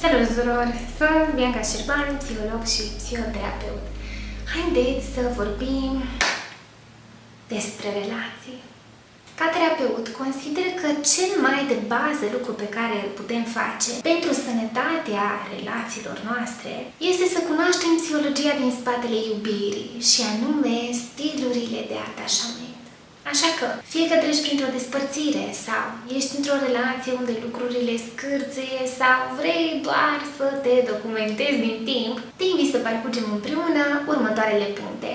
Salut tuturor! Sunt Bianca Șerban, psiholog și psihoterapeut. Haideți să vorbim despre relații. Ca terapeut, consider că cel mai de bază lucru pe care îl putem face pentru sănătatea relațiilor noastre este să cunoaștem psihologia din spatele iubirii și anume stilurile de atașament. Așa că, fie că treci printr-o despărțire sau ești într-o relație unde lucrurile scârțâie sau vrei doar să te documentezi din timp, te invit să parcurgem împreună următoarele puncte.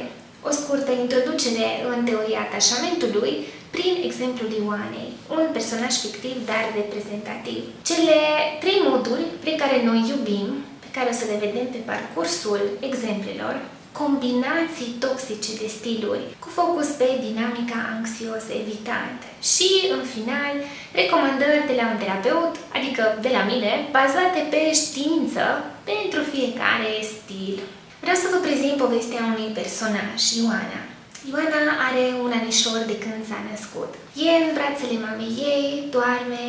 O scurtă introducere în teoria atașamentului prin exemplul Ioanei, un personaj fictiv, dar reprezentativ. Cele 3 moduri prin care noi iubim, pe care o să le vedem pe parcursul exemplelor, combinații toxice de stiluri cu focus pe dinamica anxios-evitant și, în final, recomandări de la un terapeut, adică de la mine, bazate pe știință pentru fiecare stil. Vreau să vă prezint povestea unui personaj, Ioana. Ioana are un anișor de când s-a născut. E în brațele mamei ei, doarme.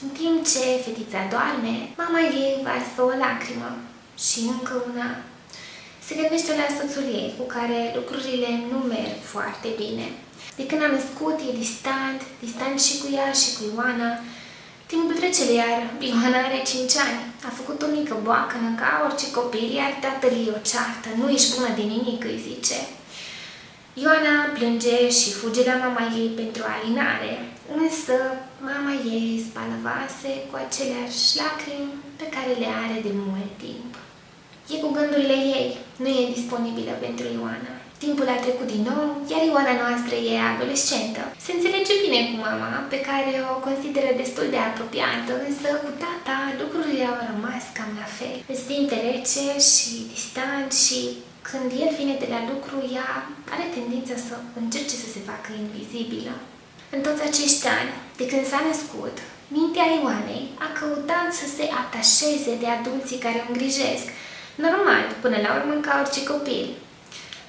În timp ce fetița doarme, mama ei varsă o lacrimă și încă una. Se gândește la soțul ei, cu care lucrurile nu merg foarte bine. De când a născut, e distant și cu ea și cu Ioana. Timpul trece, iar Ioana are 5 ani. A făcut o mică boacănă ca orice copil, iar tatăl ei o ceartă. Nu ești bună de nimic, îi zice. Ioana plânge și fuge la mama ei pentru alinare, însă mama ei spală vase cu aceleași lacrimi pe care le are de mult timp. E cu gândurile ei, nu e disponibilă pentru Ioana. Timpul a trecut din nou, iar Ioana noastră e adolescentă. Se înțelege bine cu mama, pe care o consideră destul de apropiată, însă cu tata lucrurile au rămas cam la fel. Îl simte rece și distant și când el vine de la lucru, ea are tendința să încerce să se facă invizibilă. În toți acești ani, de când s-a născut, mintea Ioanei a căutat să se atașeze de adulții care o îngrijesc. Normal, până la urmă, ca orice copil.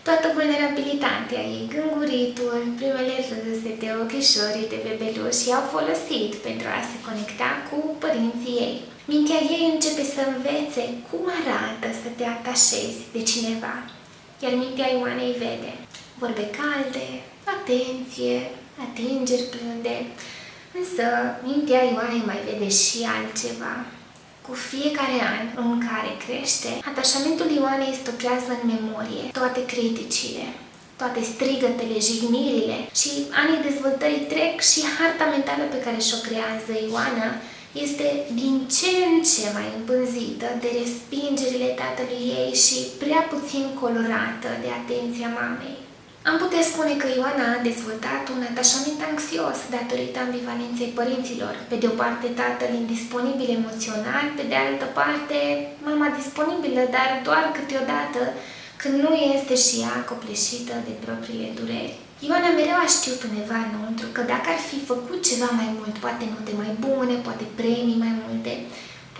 Toată vulnerabilitatea ei, gânguritul, primele râsete, ochișorii de bebeluș i-au folosit pentru a se conecta cu părinții ei. Mintea ei începe să învețe cum arată să te atașezi de cineva, iar mintea Ioanei vede vorbe calde, atenție, atingeri blânde, însă mintea Ioanei mai vede și altceva. Cu fiecare an în care crește, atașamentul Ioanei stochează în memorie toate criticile, toate strigătele, jignirile și anii dezvoltării trec și harta mentală pe care și-o creează Ioana este din ce în ce mai împânzită de respingerile tatălui ei și prea puțin colorată de atenția mamei. Am putea spune că Ioana a dezvoltat un atașament anxios datorită ambivalenței părinților. Pe de o parte tatăl indisponibil emoțional, pe de altă parte mama disponibilă, dar doar câteodată când nu este și ea copleșită de propriile dureri. Ioana mereu a știut undeva înăuntru că dacă ar fi făcut ceva mai mult, poate note mai bune, poate premii mai multe,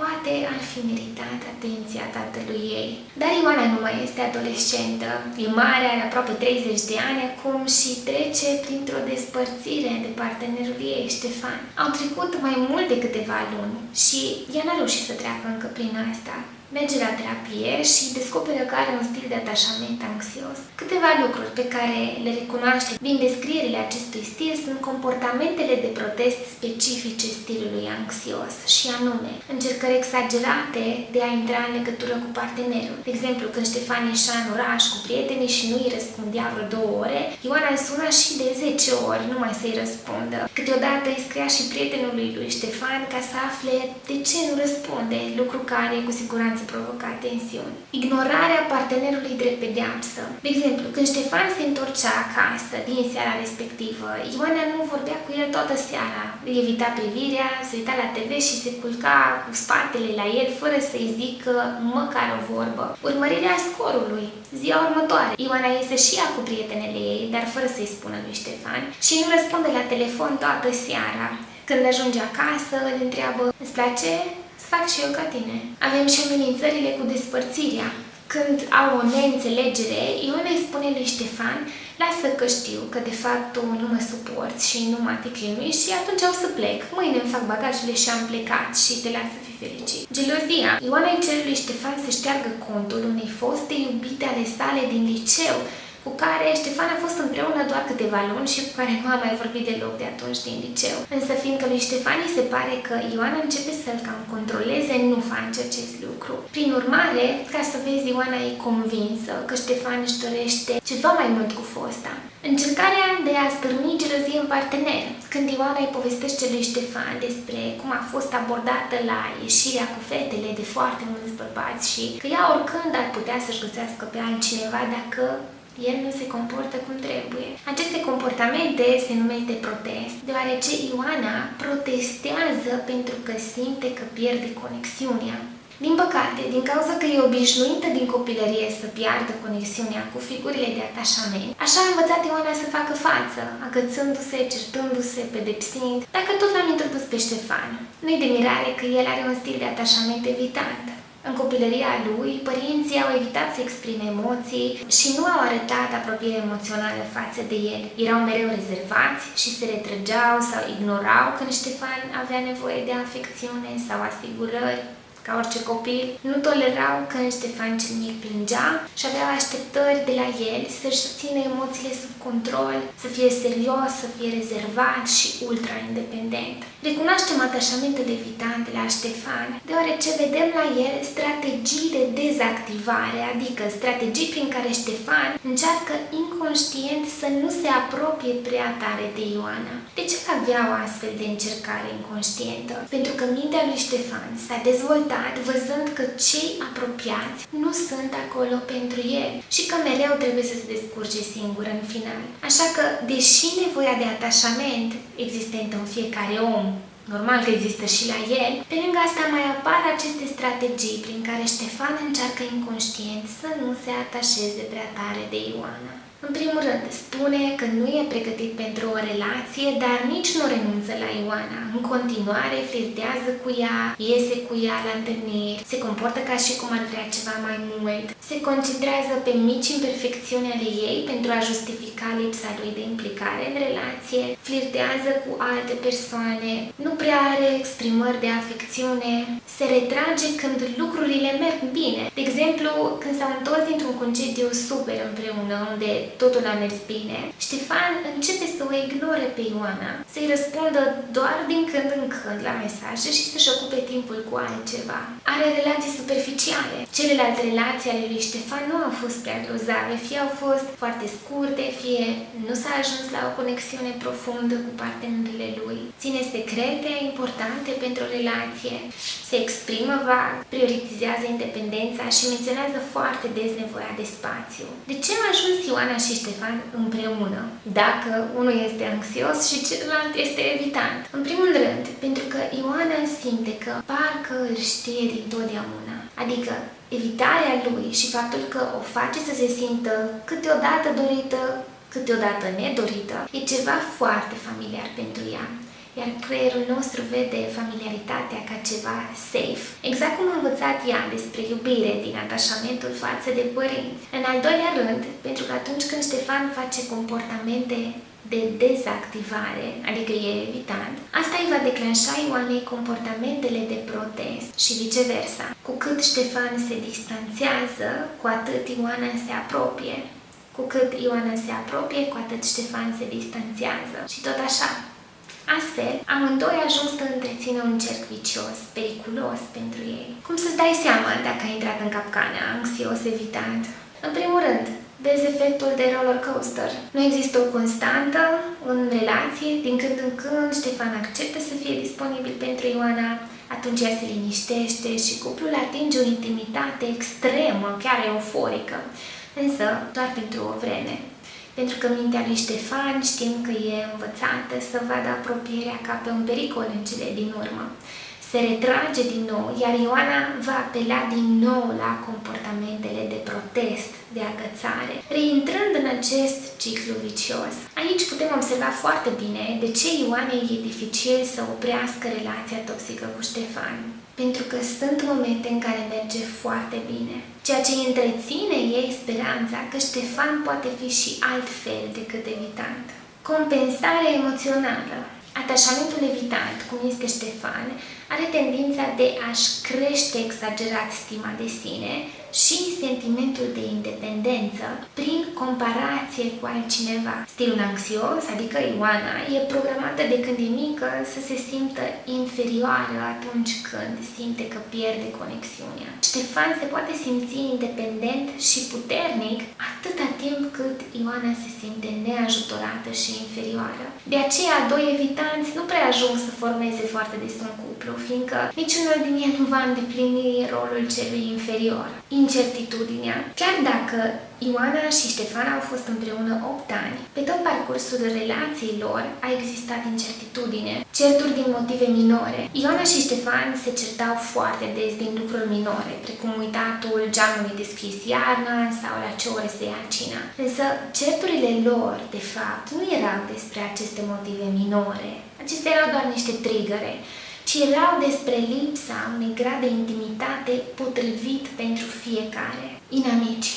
poate ar fi meritat atenția tatălui ei. Dar Ioana nu mai este adolescentă, e mare, are aproape 30 de ani acum și trece printr-o despărțire de partenerul ei, Ștefan. Au trecut mai mult de câteva luni și ea n-a reușit să treacă încă prin asta. Merge la terapie și descoperă că are un stil de atașament anxios. Câteva lucruri pe care le recunoaște din descrierile acestui stil sunt comportamentele de protest specifice stilului anxios și anume încercări exagerate de a intra în legătură cu partenerul. De exemplu, când Ștefan ieșea în oraș cu prietenii și nu îi răspundea vreo 2 ore, Ioana îl suna și de 10 ori numai să-i răspundă. Câteodată îi scria și prietenului lui Ștefan ca să afle de ce nu răspunde, lucru care cu siguranță provoca tensiuni. Ignorarea partenerului drept pedeapsă. De exemplu, când Ștefan se întorcea acasă din seara respectivă, Ioana nu vorbea cu el toată seara. Îi evita privirea, se uita la TV și se culca cu spatele la el fără să-i zică măcar o vorbă. Urmărirea scorului. Ziua următoare, Ioana iese și ea cu prietenele ei, dar fără să-i spună lui Ștefan și nu răspunde la telefon toată seara. Când ajunge acasă, îl întreabă: îți place? Fac și eu ca tine. Avem și amenințările cu despărțirea. Când au o neînțelegere, Ioana îi spune lui Ștefan: lasă că știu că de fapt tu nu mă suporți și nu mă chinui și atunci o să plec. Mâine îmi fac bagajele și am plecat și te las să fii fericit. Gelozia. Ioana îi cere lui Ștefan să șteargă contul unei foste iubite ale sale din liceu, cu care Ștefan a fost împreună doar câteva luni și cu care nu a mai vorbit deloc de atunci din liceu. Însă fiindcă lui Ștefan îi se pare că Ioana începe să-l cam controleze, nu face acest lucru. Prin urmare, ca să vezi, Ioana e convinsă că Ștefan își dorește ceva mai mult cu fosta. Încercarea de a stârni gelozie în partener. Când Ioana îi povestește lui Ștefan despre cum a fost abordată la ieșirea cu fetele de foarte mulți bărbați și că ea oricând ar putea să-și găsească pe altcineva dacă el nu se comportă cum trebuie. Aceste comportamente se numesc de protest, deoarece Ioana protestează pentru că simte că pierde conexiunea. Din păcate, din cauza că e obișnuită din copilărie să piardă conexiunea cu figurile de atașament, așa a învățat Ioana să facă față, agățându-se, certându-se, pedepsind, dacă tot l-am introdus pe Ștefan. Nu-i de mirare că el are un stil de atașament evitant. În copilăria lui, părinții au evitat să exprime emoții și nu au arătat apropiere emoțională față de el. Erau mereu rezervați și se retrăgeau sau ignorau când Ștefan avea nevoie de afecțiune sau asigurări. Ca orice copil, nu tolerau când Ștefan cel mic plângea și aveau așteptări de la el să-și țină emoțiile sub control, să fie serios, să fie rezervat și ultra-independent. Recunoaștem atașamentul evitant la Ștefan, deoarece vedem la el strategii de dezactivare, adică strategii prin care Ștefan încearcă inconștient să nu se apropie prea tare de Ioana. De ce avea o astfel de încercare inconștientă? Pentru că mintea lui Ștefan s-a dezvoltat văzând că cei apropiați nu sunt acolo pentru el și că mereu trebuie să se descurce singur în final. Așa că, deși nevoia de atașament existentă în fiecare om, normal că există și la el, pe lângă asta mai apar aceste strategii prin care Ștefan încearcă inconștient să nu se atașeze prea tare de Ioana. În primul rând, spune că nu e pregătit pentru o relație, dar nici nu renunță la Ioana. În continuare, flirtează cu ea, iese cu ea la întâlniri, se comportă ca și cum ar vrea ceva mai mult, se concentrează pe mici imperfecțiuni ale ei pentru a justifica lipsa lui de implicare în relație, flirtează cu alte persoane, nu prea are exprimări de afecțiune, se retrage când lucrurile merg bine. De exemplu, când s-au întors dintr-un concediu super împreună, unde totul a mers bine, Ștefan începe să o ignore pe Ioana, să-i răspundă doar din când în când la mesaje și să-și ocupe timpul cu altceva. Are relații superficiale. Celelalte relații ale lui Ștefan nu au fost prea grozave, fie au fost foarte scurte, fie nu s-a ajuns la o conexiune profundă cu partenerele lui. Ține secrete importante pentru o relație, se exprimă vag, prioritizează independența și menționează foarte des nevoia de spațiu. De ce au ajuns Ioana și Ștefan împreună, dacă unul este anxios și celălalt este evitant? În primul rând, pentru că Ioana simte că parcă îl știe dintotdeauna, adică evitarea lui și faptul că o face să se simtă câteodată dorită, câteodată nedorită, e ceva foarte familiar pentru ea. Iar creierul nostru vede familiaritatea ca ceva safe. Exact cum a învățat ea despre iubire din atașamentul față de părinți. În al doilea rând, pentru că atunci când Ștefan face comportamente de dezactivare, adică e evitant, asta îi va declanșa Ioanei comportamentele de protest și viceversa. Cu cât Ștefan se distanțează, cu atât Ioana se apropie. Cu cât Ioana se apropie, cu atât Ștefan se distanțează. Și tot așa. Astfel, amândoi ajung să întrețină un cerc vicios, periculos pentru ei. Cum să-ți dai seama dacă ai intrat în capcana, anxios, evitant? În primul rând, vezi efectul de roller coaster. Nu există o constantă în relație, din când în când Ștefan acceptă să fie disponibil pentru Ioana, atunci ea se liniștește și cuplul atinge o intimitate extremă, chiar euforică, însă doar pentru o vreme. Pentru că mintea lui Ștefan știm că e învățată să vadă apropierea ca pe un pericol în cele din urmă. Se retrage din nou, iar Ioana va apela din nou la comportamentele de protest, de agățare, reintrând în acest ciclu vicios. Aici putem observa foarte bine de ce Ioanei e dificil să oprească relația toxică cu Ștefan. pentru că sunt momente în care merge foarte bine, ceea ce îi întreține ei speranța că Ștefan poate fi și altfel decât evitant. Compensare emoțională. Atașamentul evitant, cum este Ștefan, are tendința de a-și crește exagerat stima de sine și sentimentul de independență prin comparație cu altcineva. Stilul anxios, adică Ioana, e programată de când e mică să se simtă inferioară atunci când simte că pierde conexiunea. Ștefan se poate simți independent și puternic atâta timp cât Ioana se simte neajutorată și inferioară. De aceea, doi evitanți nu prea ajung să formeze foarte des un cuplu, fiindcă niciunul din ei nu va îndeplini rolul celui inferior. Incertitudinea. Chiar dacă Ioana și Ștefan au fost împreună 8 ani, pe tot parcursul relației lor a existat incertitudine, certuri din motive minore. Ioana și Ștefan se certau foarte des din lucruri minore, precum uitatul geamului deschis iarna sau la ce ore se ia cina. Însă, certurile lor, de fapt, nu erau despre aceste motive minore. Acestea erau doar niște trigăre, ci erau despre lipsa unui grad de intimitate potrivit pentru fiecare. Inamici.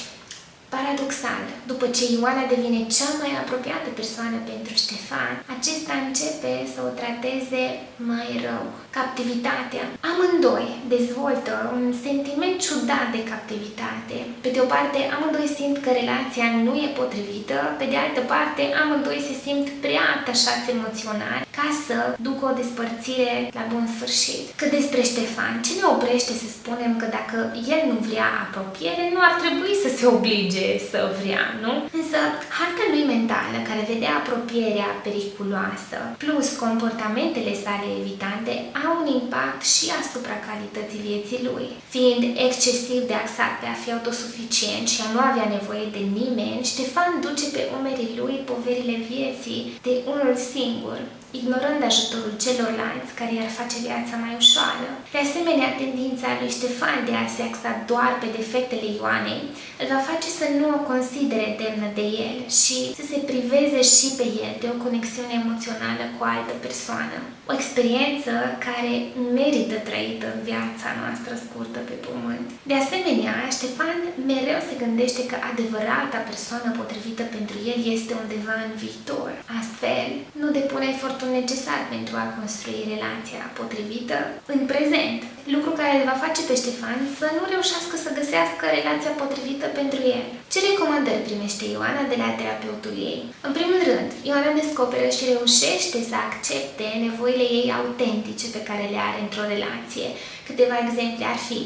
Paradoxal, după ce Ioana devine cea mai apropiată persoană pentru Ștefan, acesta începe să o trateze mai rău. Captivitatea. Amândoi dezvoltă un sentiment ciudat de captivitate. Pe de o parte, amândoi simt că relația nu e potrivită, pe de altă parte, amândoi se simt prea atașați emoțional ca să ducă o despărțire la bun sfârșit. Cât despre Ștefan, ce ne oprește să spunem că dacă el nu vrea apropiere, nu ar trebui să se oblige să vrea, nu? Însă, harta lui mentală, care vedea apropierea periculoasă, plus comportamentele sale evitante, au un impact și asupra calității vieții lui. Fiind excesiv de axat pe a fi autosuficient și a nu avea nevoie de nimeni, Ștefan duce pe umerii lui poverile vieții de unul singur, ignorând ajutorul celorlalți care i-ar face viața mai ușoară. De asemenea, tendința lui Ștefan de a se axa doar pe defectele Ioanei îl va face să nu o considere demnă de el și să se priveze și pe el de o conexiune emoțională cu o altă persoană. O experiență care merită trăită în viața noastră scurtă pe pământ. De asemenea, Ștefan mereu se gândește că adevărata persoană potrivită pentru el este undeva în viitor. Astfel, nu depune efortul necesar pentru a construi relația potrivită în prezent, lucru care îl va face pe Ștefan să nu reușească să găsească relația potrivită pentru el. Ce recomandări primește Ioana de la terapeutul ei? În primul rând, Ioana descoperă și reușește să accepte nevoile ei autentice pe care le are într-o relație. Câteva exemple ar fi: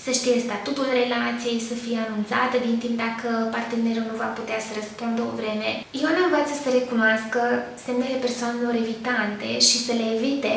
să știe statutul relației, să fie anunțată din timp dacă partenerul nu va putea să răspundă o vreme. Ioana învață să recunoască semnele persoanelor evitante și să le evite,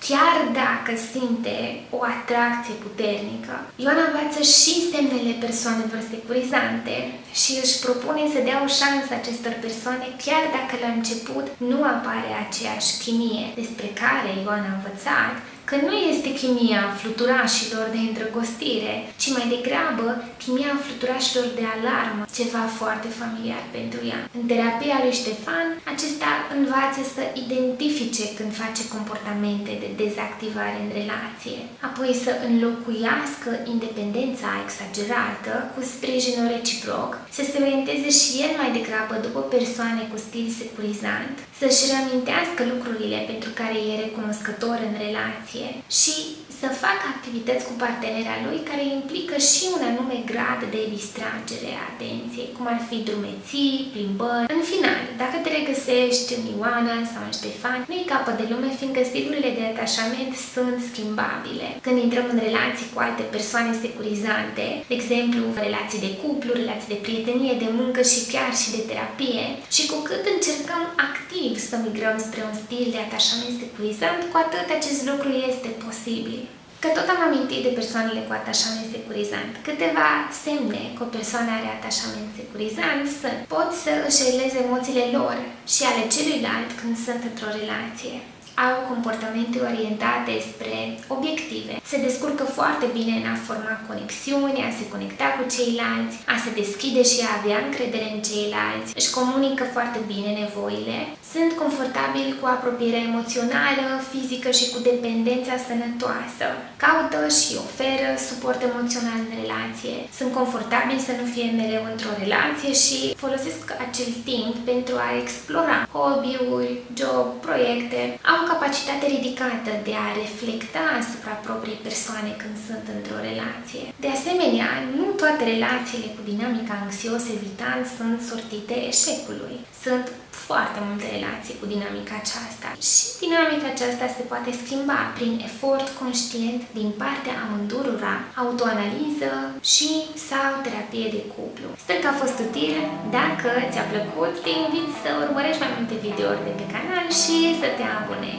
chiar dacă simte o atracție puternică. Ioana învață și semnele persoanelor securizante și își propune să dea o șansă acestor persoane, chiar dacă la început nu apare aceeași chimie, despre care Ioana a învățat că nu este chimia fluturașilor de îndrăgostire, ci mai degrabă chimia fluturașilor de alarmă, ceva foarte familiar pentru ea. În terapia lui Ștefan, acesta învață să identifice când face comportamente de dezactivare în relație, apoi să înlocuiască independența exagerată cu sprijinul reciproc, să se orienteze și el mai degrabă după persoane cu stil securizant, să-și reamintească lucrurile pentru care e recunoscător în relație și să facă activități cu partenera lui care implică și un anume grad de distragere a atenției, cum ar fi drumeții, plimbări. În final, dacă te regăsești în Ioana sau în Ștefan, nu-i capăt de lume, fiindcă stilurile de atașament sunt schimbabile. Când intrăm în relații cu alte persoane securizante, de exemplu, relații de cuplu, relații de prietenie, de muncă și chiar și de terapie, și cu cât încercăm activ să migrăm spre un stil de atașament securizant, cu atât acest lucru este posibil. Că tot am amintit de persoanele cu atașament securizant. Câteva semne că o persoană are atașament securizant pot să își regleze emoțiile lor și ale celuilalt când sunt într-o relație. au comportamente orientate spre obiective, se descurcă foarte bine în a forma conexiuni, a se conecta cu ceilalți, a se deschide și a avea încredere în ceilalți, își comunică foarte bine nevoile, sunt confortabili cu apropierea emoțională, fizică și cu dependența sănătoasă, caută și oferă suport emoțional în relație, sunt confortabili să nu fie mereu într-o relație și folosesc acel timp pentru a explora hobby-uri, job, proiecte, au capacitate ridicată de a reflecta asupra propriei persoane când sunt într-o relație. De asemenea, nu toate relațiile cu dinamica anxios-evitant sunt sortite eșecului. Sunt foarte multe relații cu dinamica aceasta și dinamica aceasta se poate schimba prin efort conștient din partea amândurora, autoanaliză și sau terapie de cuplu. Sper că a fost util. Dacă ți-a plăcut, te invit să urmărești mai multe videouri de pe canal și să te abonezi.